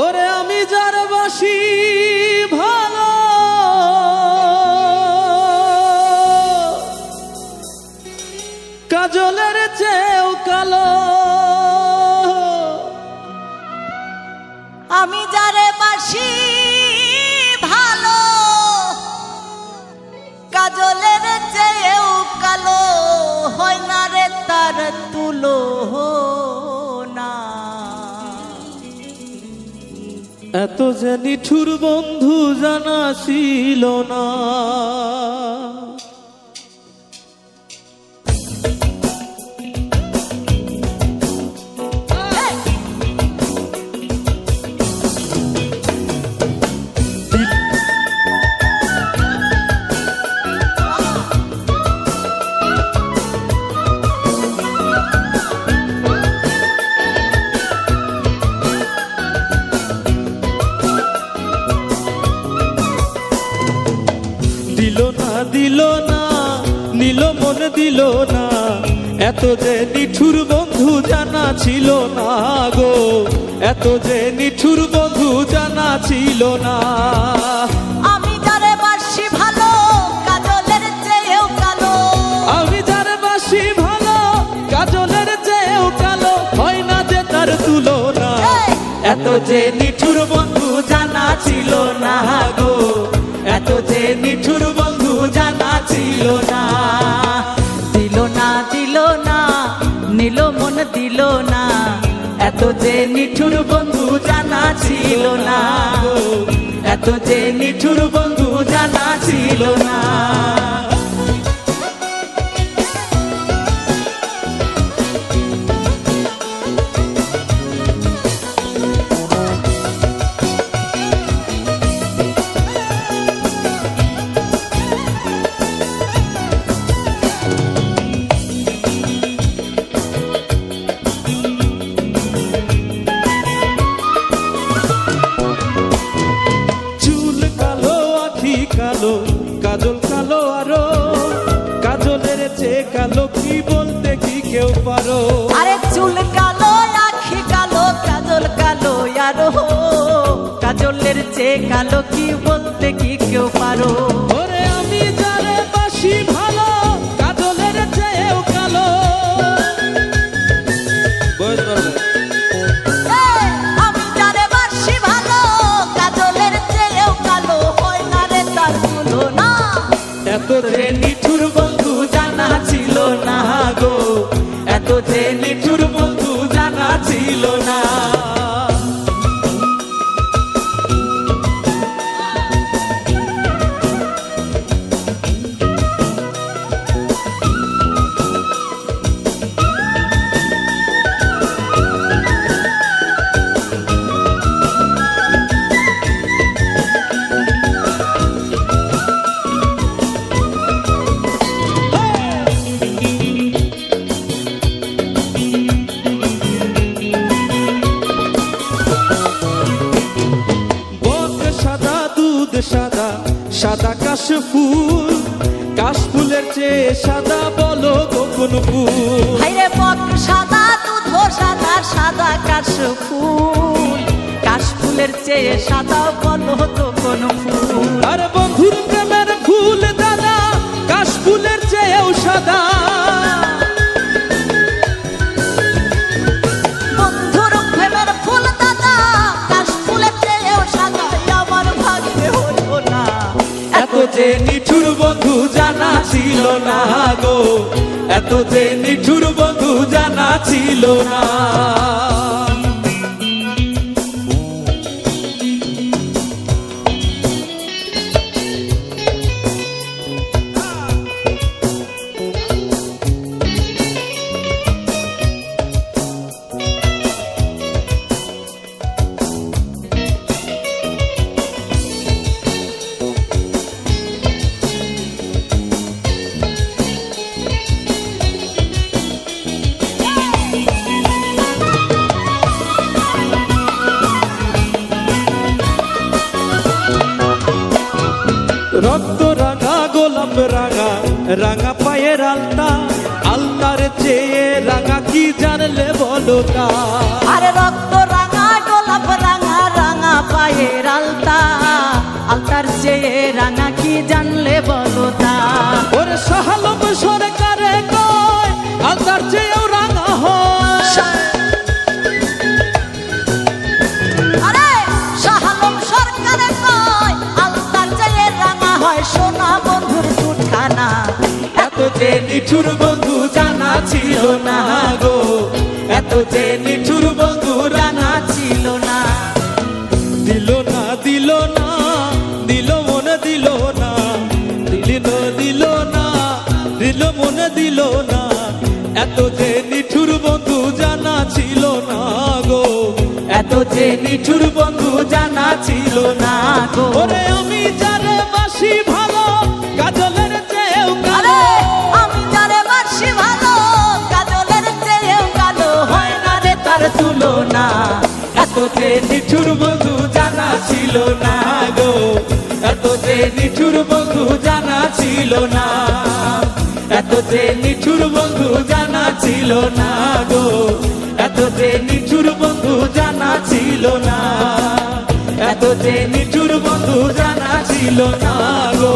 ওরে আমি যার বাসি ভালো কাজলের চেয়েও কালো, আমি যারে বাসি ভালো কাজলের চেয়েও কালো, হয় না রে তার তুলনা। এত যে নিঠুর বন্ধু জানা ছিল না। দিল না নীল মন দিল না, এত যে নিঠুর বন্ধু জানা ছিল না গো, এত যে নিঠুর বন্ধু জানা ছিল না। আমি যারে বাসি ভালো কাজলের চেয়েও কালো, আমি যারে বাসি ভালো কাজলের চেয়েও কালো, হয় না যে তার তুলনা। এত যে নিঠুর বন্ধু জানা ছিল না গো, এত যে নিঠুর বন্ধু জানা ছিল না। দিল না দিল না নীল মন দিল না, এত যে নিঠুর বন্ধু জানা ছিল না গো, এত যে নিঠুর বন্ধু জানা ছিল না। কালো কাজল কালো আরো, কাজলের চেয়ে কালো কি বলতে কি কেউ পারো? আরে চুল কালো আখি কালো কাজল কালো আরো, কাজলের চেয়ে কালো কি বলতে কি কেউ পারো? ওরে আমি যারে বাসি ভালো কাজলের চেয়েও কালো। আমি যারে বাসি ভালো কাজলের চেয়েও কালো, হয় না রে তার তুলনা। এত যে নিঠুর বন্ধু জানা ছিল না গো, এত যে নিঠুর বন্ধু জানা ছিল না। সাদা সাদা কাশফুল, কাশফুলের চেয়ে সাদা বলো গো কোন ফুল? হাইরে বক সাদা দুধ সাদা সাদা কাশফুল, কাশফুলের চেয়ে সাদা বলো তো কোন ফুল? আর বন্ধুর প্রেমের ফুল দাদা কাশফুলের চেয়েও সাদা, বন্ধুর প্রেমের ফুল দাদা কাশফুলের চেয়েও সাদা, আমার ভাগ্যে হলো না। এত যে নিঠুর বন্ধু জানা ছিল না গো, এত যে নিঠুর বন্ধু জানা ছিল না। রক্ত রাঙা গোলাপ রাঙা রাঙা পায়ের আলতা, আলতার চেয়ে রাঙা কি জানলে বলো তা? আরে রক্ত রাঙা গোলাপ রাঙা রাঙা রাঙা কি জানলে বলো তা। ওরে শাহালম সরকারে কয় আলতার চেয়েও রাঙা হয়। আরে শাহালম সরকারে কয় আলতার চেয়ে রাঙা হয় সোনা বন্ধুর দুখানা। এত যে নিঠুর বন্ধু জানা ছিল না গো, এত যে নিঠুর বন্ধু জানা ছিল না। দিল না দিল না, দিল মনে দিল না, দিল দিল না, দিল মনে দিল না। এত যে নিঠুর বন্ধু জানা ছিল না গো, এত যে নিঠুর বন্ধু জানা ছিল না গো। ওরে আমি যারে বাসি ভালো কাজলের চেয়েও কালো, আরে আমি যারে বাসি ভালো কাজলের চেয়েও কালো হয় না রে তার তুলনা। এত যে নিঠুর বন্ধু জানা ছিল না গো, এত যে নিঠুর বন্ধু জানা ছিল না, এত যে নিঠুর বন্ধু জানা ছিল না গো, এত যে নিঠুর বন্ধু জানা ছিল না, এত যে নিঠুর বন্ধু জানা ছিল না গো।